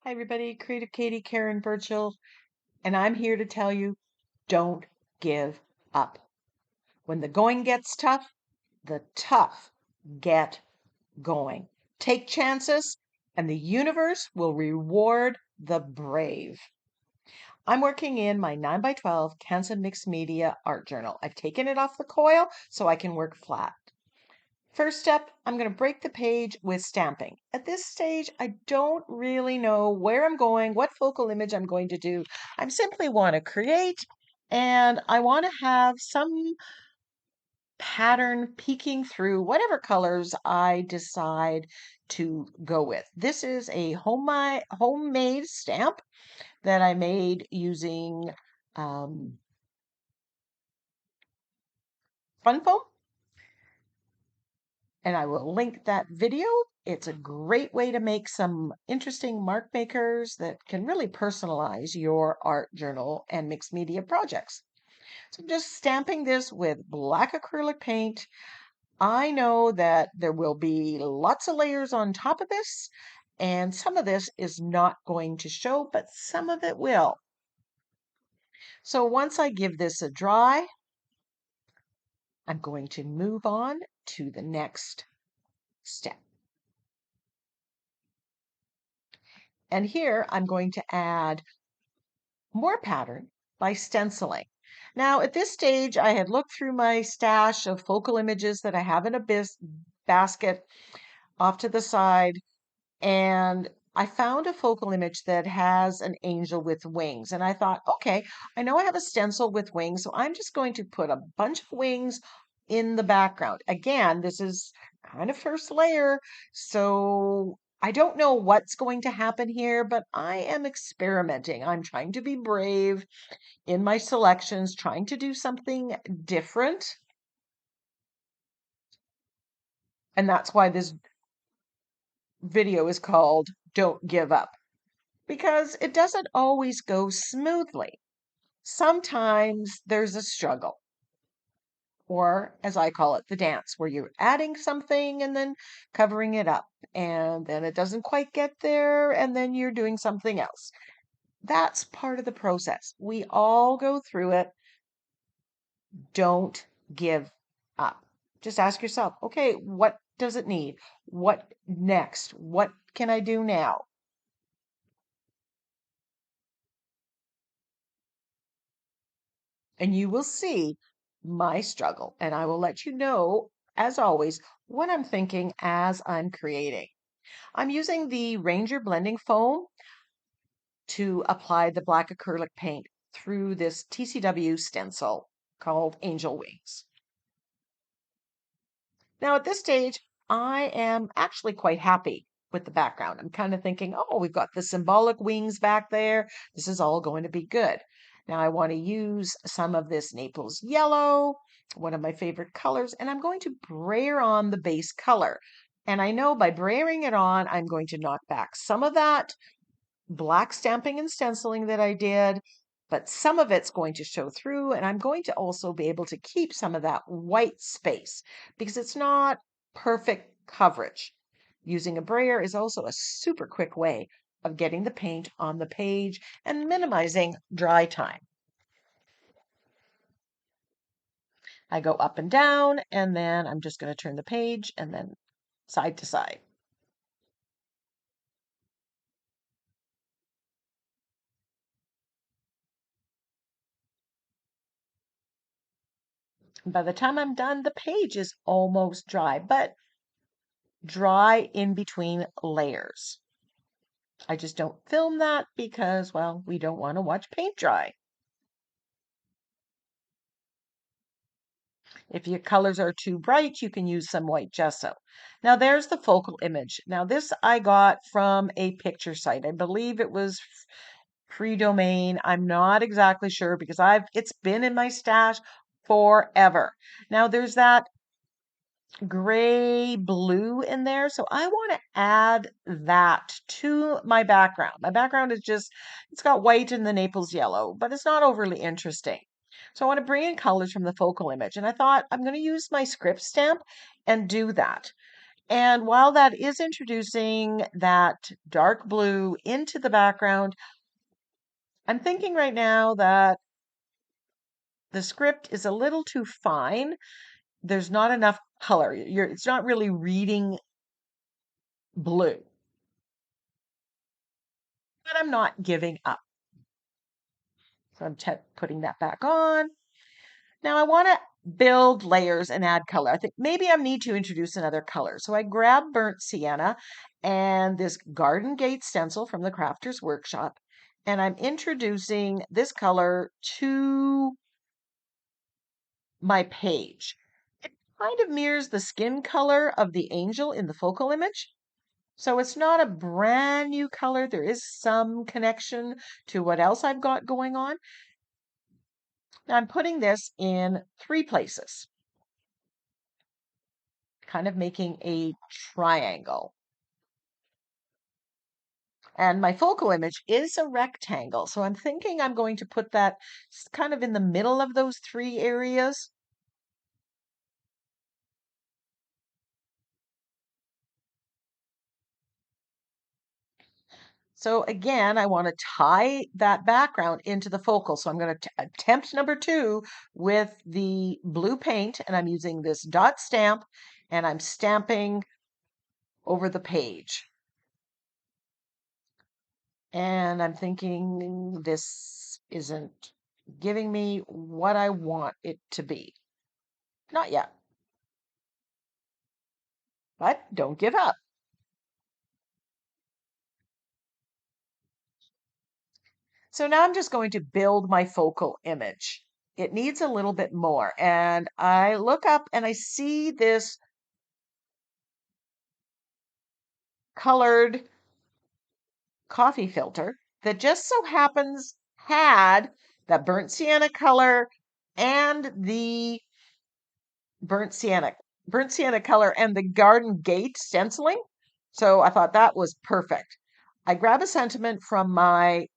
Hi, everybody. Creative Katie, Karen Burchill, and I'm here to tell you don't give up. When the going gets tough, the tough get going. Take chances, and the universe will reward the brave. I'm working in my 9 by 12 Canson Mixed Media art journal. I've taken it off the coil so I can work flat. First step, I'm going to break the page with stamping. At this stage, I don't really know where I'm going, what focal image I'm going to do. I simply want to create and I want to have some pattern peeking through whatever colors I decide to go with. This is a homemade stamp that I made using Fun Foam, and I will link that video. It's a great way to make some interesting mark makers that can really personalize your art journal and mixed media projects. So I'm just stamping this with black acrylic paint. I know that there will be lots of layers on top of this, and some of this is not going to show, but some of it will. So once I give this a dry, I'm going to move on to the next step. And here I'm going to add more pattern by stenciling. Now, at this stage, I had looked through my stash of focal images that I have in a basket off to the side, and I found a focal image that has an angel with wings. And I thought, okay, I know I have a stencil with wings, so I'm just going to put a bunch of wings in the background. Again, this is kind of first layer, so I don't know what's going to happen here, but I am experimenting. I'm trying to be brave in my selections, trying to do something different. And that's why this video is called Don't Give Up, because it doesn't always go smoothly. Sometimes there's a struggle, or as I call it, the dance, where you're adding something and then covering it up, and then it doesn't quite get there, and then you're doing something else. That's part of the process. We all go through it. Don't give up. Just ask yourself, okay, what does it need? What next? What can I do now? And you will see my struggle. And I will let you know, as always, what I'm thinking as I'm creating. I'm using the Ranger blending foam to apply the black acrylic paint through this TCW stencil called Angel Wings. Now, at this stage, I am actually quite happy with the background. I'm kind of thinking, oh, we've got the symbolic wings back there. This is all going to be good. Now, I want to use some of this Naples yellow, one of my favorite colors, and I'm going to brayer on the base color. And I know by brayering it on, I'm going to knock back some of that black stamping and stenciling that I did, but some of it's going to show through, and I'm going to also be able to keep some of that white space because it's not perfect coverage. Using a brayer is also a super quick way of getting the paint on the page and minimizing dry time. I go up and down, and then I'm just going to turn the page and then side to side. By the time I'm done, the page is almost dry, but dry in between layers. I just don't film that because, well, we don't want to watch paint dry. If your colors are too bright, you can use some white gesso. Now there's the focal image. Now this I got from a picture site. I believe it was Free Domain. I'm not exactly sure because it's been in my stash forever. Now there's that gray blue in there. So I want to add that to my background. My background is just, it's got white and the Naples yellow, but it's not overly interesting. So I want to bring in colors from the focal image. And I thought I'm going to use my script stamp and do that. And while that is introducing that dark blue into the background, I'm thinking right now that the script is a little too fine. There's not enough color. It's not really reading blue, but I'm not giving up. So I'm putting that back on. Now I want to build layers and add color. I think maybe I need to introduce another color. So I grab burnt sienna and this garden gate stencil from the Crafter's Workshop, and I'm introducing this color to my page. It kind of mirrors the skin color of the angel in the focal image. So it's not a brand new color. There is some connection to what else I've got going on. Now I'm putting this in 3 places, kind of making a triangle. And my focal image is a rectangle. So I'm thinking I'm going to put that kind of in the middle of those 3 areas. So again, I want to tie that background into the focal. So I'm going to attempt number 2 with the blue paint, and I'm using this dot stamp, and I'm stamping over the page. And I'm thinking this isn't giving me what I want it to be. Not yet, but don't give up. So now I'm just going to build my focal image. It needs a little bit more. And I look up and I see this colored coffee filter that just so happens had the burnt sienna color and the burnt sienna color and the garden gate stenciling. So I thought that was perfect. I grab a sentiment from my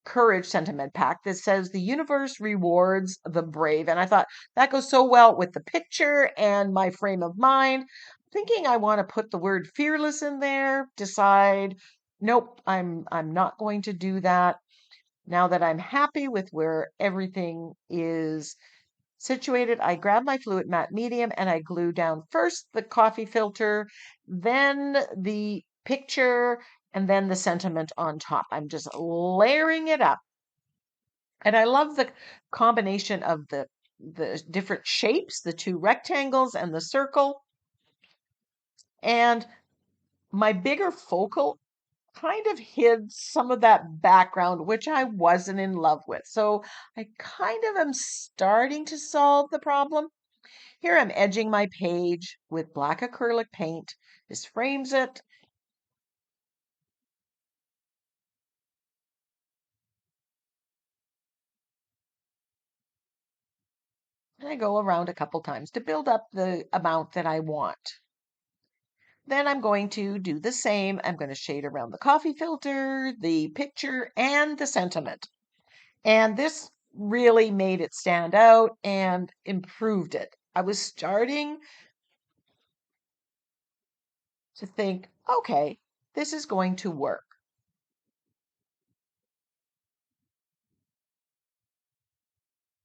courage sentiment pack that says the universe rewards the brave. And I thought that goes so well with the picture and my frame of mind. Thinking I want to put the word fearless in there, decide, nope, I'm not going to do that. Now that I'm happy with where everything is situated, I grab my fluid matte medium and I glue down first the coffee filter, then the picture, and then the sentiment on top. I'm just layering it up. And I love the combination of the different shapes, the 2 rectangles and the circle. And my bigger focal kind of hid some of that background, which I wasn't in love with. So I kind of am starting to solve the problem. Here I'm edging my page with black acrylic paint. This frames it. And I go around a couple times to build up the amount that I want. Then I'm going to do the same. I'm going to shade around the coffee filter, the picture, and the sentiment. And this really made it stand out and improved it. I was starting to think, okay, this is going to work.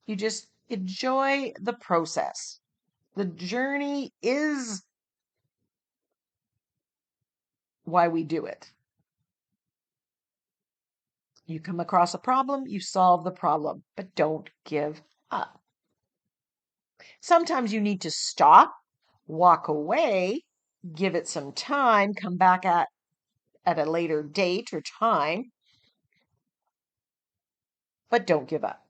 You just enjoy the process. The journey is why we do it. You come across a problem, you solve the problem, but don't give up. Sometimes you need to stop, walk away, give it some time, come back at a later date or time, but don't give up.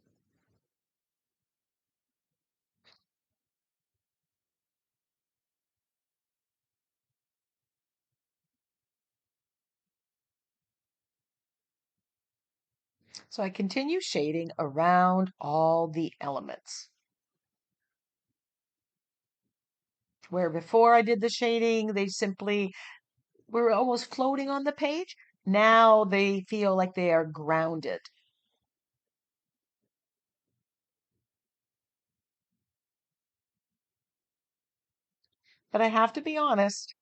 So I continue shading around all the elements. Where before I did the shading, they simply were almost floating on the page. Now they feel like they are grounded. But I have to be honest,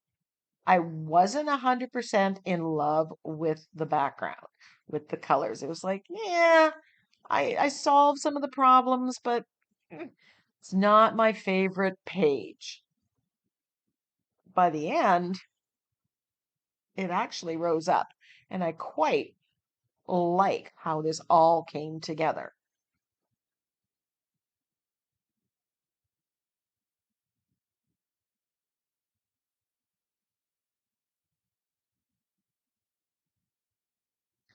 I wasn't 100% in love with the background, with the colors. It was like, yeah, I solved some of the problems, but it's not my favorite page. By the end, it actually rose up, and I quite like how this all came together.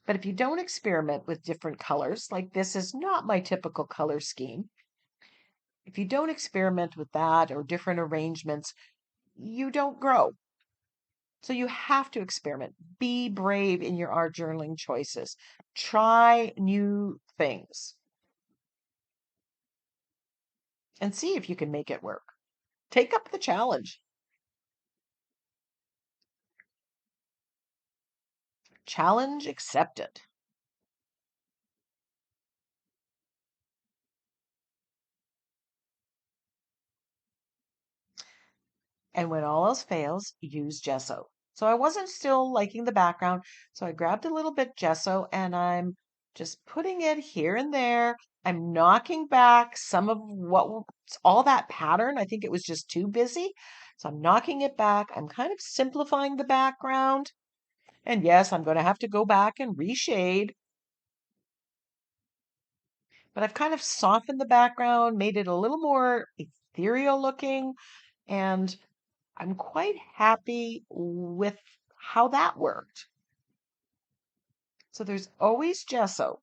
But if you don't experiment with different colors, like this is not my typical color scheme, if you don't experiment with that or different arrangements, you don't grow. So you have to experiment. Be brave in your art journaling choices. Try new things and see if you can make it work. Take up the challenge. Challenge accepted. And when all else fails, use gesso. So I wasn't still liking the background, so I grabbed a little bit gesso and I'm just putting it here and there. I'm knocking back some of all that pattern. I think it was just too busy. So I'm knocking it back. I'm kind of simplifying the background. And yes, I'm going to have to go back and reshade, but I've kind of softened the background, made it a little more ethereal looking, and I'm quite happy with how that worked. So there's always gesso.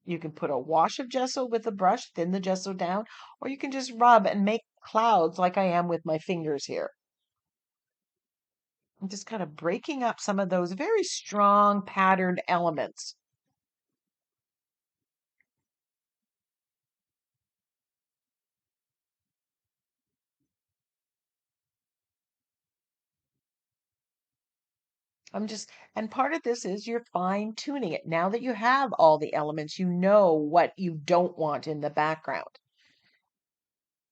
You can put a wash of gesso with a brush, thin the gesso down, or you can just rub and make clouds like I am with my fingers here. I'm just kind of breaking up some of those very strong patterned elements. And part of this is you're fine tuning it. Now that you have all the elements, you know what you don't want in the background.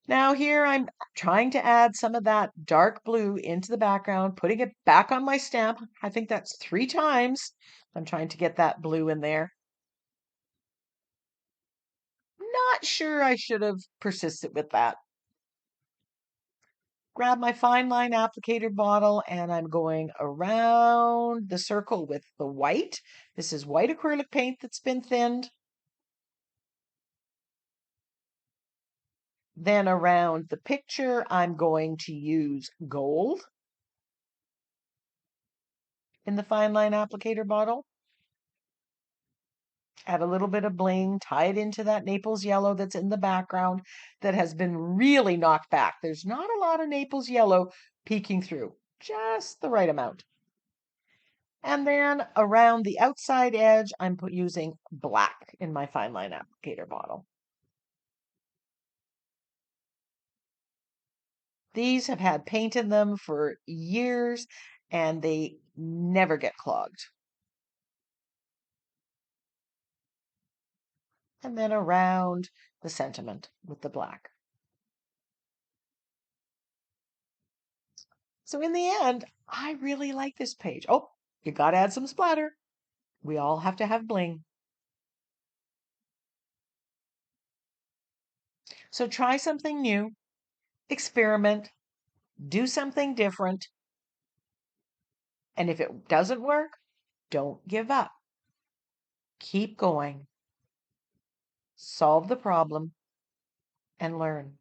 Now here I'm trying to add some of that dark blue into the background, putting it back on my stamp. I think that's 3 times. I'm trying to get that blue in there. Not sure I should have persisted with that. Grab my fine line applicator bottle and I'm going around the circle with the white. This is white acrylic paint that's been thinned. Then around the picture, I'm going to use gold in the fine line applicator bottle. Add a little bit of bling, tie it into that Naples yellow that's in the background that has been really knocked back. There's not a lot of Naples yellow peeking through, just the right amount. And then around the outside edge, I'm using black in my fine line applicator bottle. These have had paint in them for years and they never get clogged. And then around the sentiment with the black. So in the end, I really like this page. Oh, you got to add some splatter. We all have to have bling. So try something new, experiment, do something different. And if it doesn't work, don't give up. Keep going. Solve the problem and learn.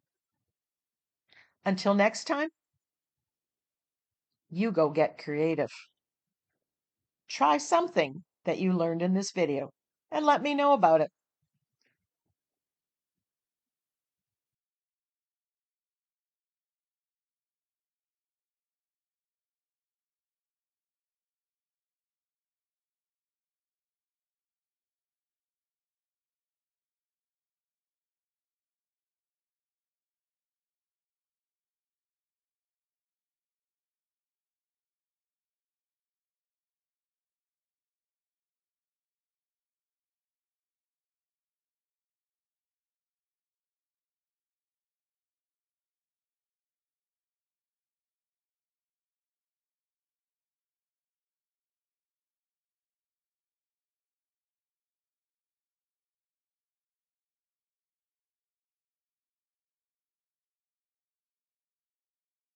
Until next time, you go get creative. Try something that you learned in this video and let me know about it.